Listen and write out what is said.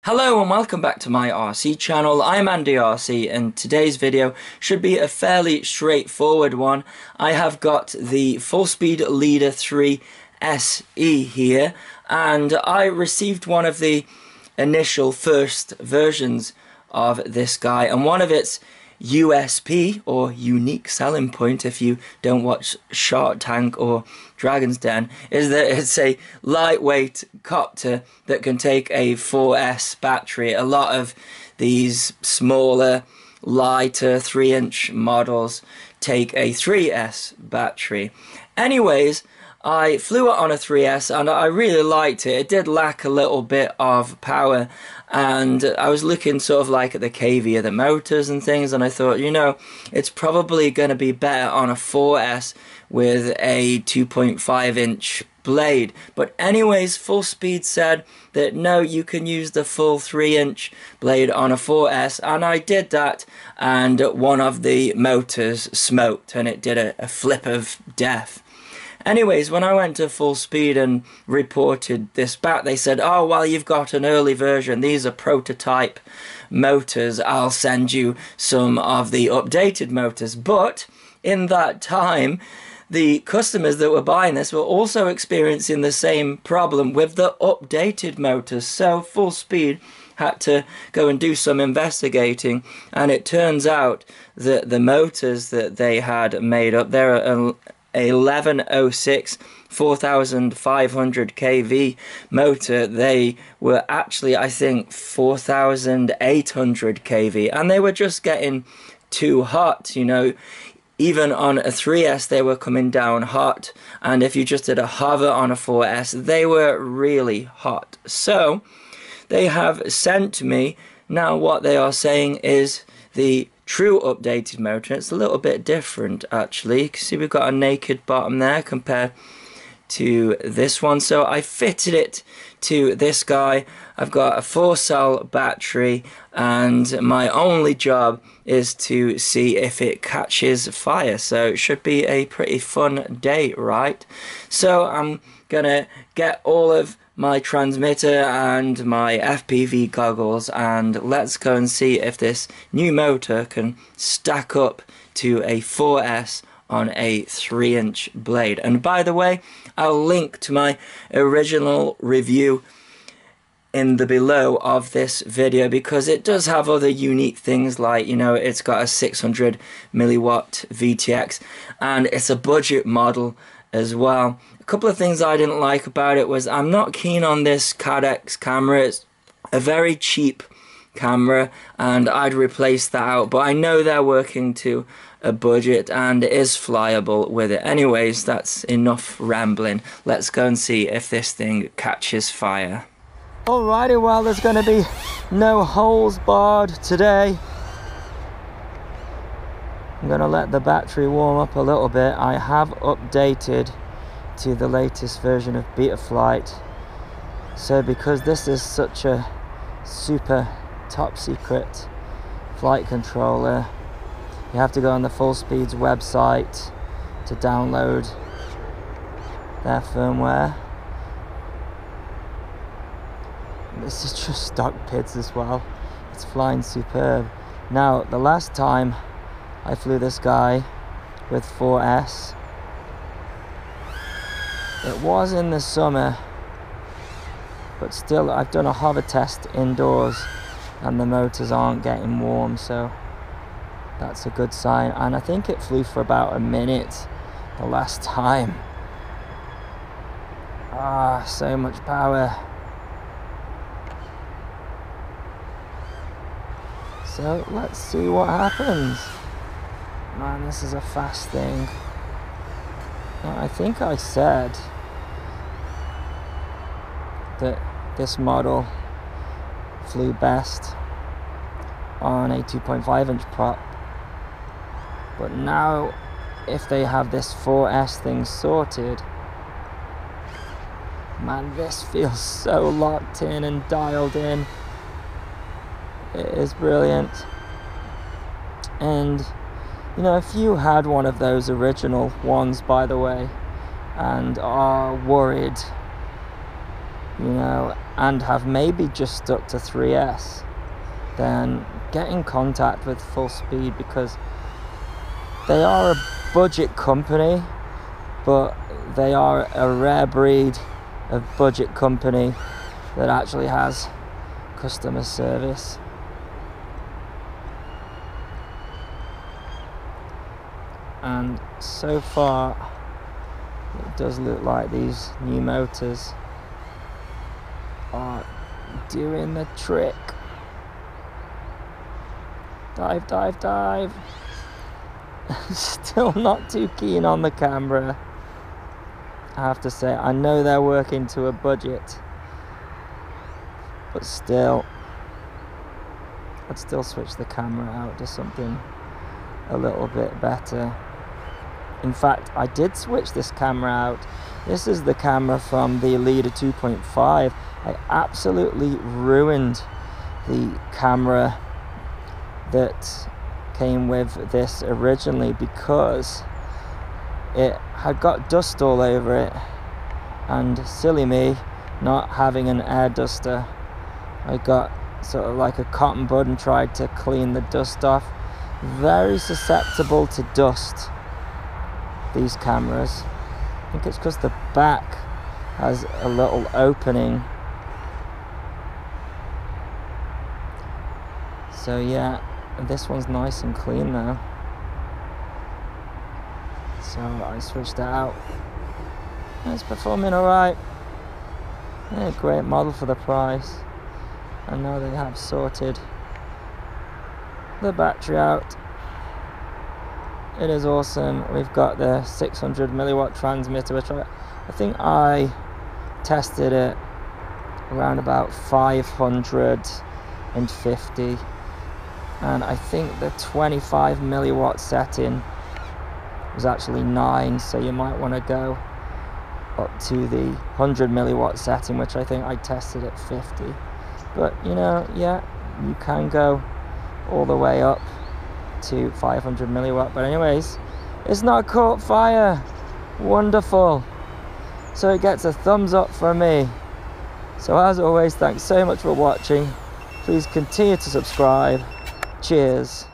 Hello and welcome back to my RC channel. I'm Andy RC and today's video should be a fairly straightforward one. I have got the Full Speed Leader 3 SE here and I received one of the initial first versions of this guy, and one of its USP, or unique selling point if you don't watch Shark Tank or Dragon's Den, is that it's a lightweight copter that can take a 4S battery. A lot of these smaller, lighter 3-inch models take a 3S battery. Anyways, I flew it on a 3S and I really liked it. It did lack a little bit of power, and I was looking sort of like at the KV of the motors and things, and I thought, you know, it's probably going to be better on a 4S with a 2.5-inch blade. But anyways, Full Speed said that no, you can use the full 3-inch blade on a 4S, and I did that, and one of the motors smoked and it did a flip of death. Anyways, when I went to Full Speed and reported this back, they said, oh, well, you've got an early version. These are prototype motors. I'll send you some of the updated motors. But in that time, the customers that were buying this were also experiencing the same problem with the updated motors. So Full Speed had to go and do some investigating, and it turns out that the motors that they had made up, they're a 1106 4500 kV motor. They were actually, I think, 4800 kV, and they were just getting too hot, you know. Even on a 3S they were coming down hot, and if you just did a hover on a 4S they were really hot. So they have sent me, now what they are saying is the true updated motor. It's a little bit different actually. You can see we've got a naked bottom there compared to this one. So I fitted it to this guy. I've got a 4-cell battery, and my only job is to see if it catches fire. So it should be a pretty fun day, right? So I'm gonna get all of my transmitter and my FPV goggles, and let's go and see if this new motor can stack up to a 4S on a 3-inch blade. And by the way, I'll link to my original review in the below of this video, because it does have other unique things, like, you know, it's got a 600 milliwatt VTX and it's a budget model as well. A couple of things I didn't like about it was I'm not keen on this Cadex camera. It's a very cheap camera and I'd replace that out, but I know they're working to a budget and it is flyable with it. Anyways, that's enough rambling. Let's go and see if this thing catches fire. Alrighty, well, there's going to be no holes barred today. I'm going to let the battery warm up a little bit. I have updated to the latest version of Betaflight. So because this is such a super top secret flight controller, you have to go on the Full Speed's website to download their firmware. This is just stock PIDs as well. It's flying superb. Now, the last time I flew this guy with 4S, it was in the summer, but still I've done a hover test indoors and the motors aren't getting warm, so that's a good sign. And I think it flew for about a minute the last time. Ah, so much power. So let's see what happens. Man, this is a fast thing. Now, I think I said that this model flew best on a 2.5-inch prop, but now if they have this 4S thing sorted, man, this feels so locked in and dialed in. It is brilliant. And you know, if you had one of those original ones, by the way, and are worried, you know, and have maybe just stuck to 3S, then get in contact with Full Speed, because they are a budget company, but they are a rare breed of budget company that actually has customer service. And so far it does look like these new motors are doing the trick. Dive, dive, dive. Still not too keen on the camera, I have to say. I know they're working to a budget, but still, I'd still switch the camera out to something a little bit better. In fact, I did switch this camera out. This is the camera from the Leader 2.5. I absolutely ruined the camera that came with this originally because it had got dust all over it, and silly me, not having an air duster, I got sort of like a cotton bud and tried to clean the dust off. Very susceptible to dust, these cameras. I think it's because the back has a little opening. So yeah, this one's nice and clean now. So I switched it out. It's performing alright. Yeah, great model for the price. I know they have sorted the battery out. It is awesome. We've got the 600 milliwatt transmitter, which I think I tested it around about 550, and I think the 25 milliwatt setting was actually 9, so you might want to go up to the 100 milliwatt setting, which I think I tested at 50. But you know, yeah, you can go all the way up to 500 milliwatt. But anyways, it's not caught fire. Wonderful. So it gets a thumbs up from me. So as always, thanks so much for watching. Please continue to subscribe. Cheers.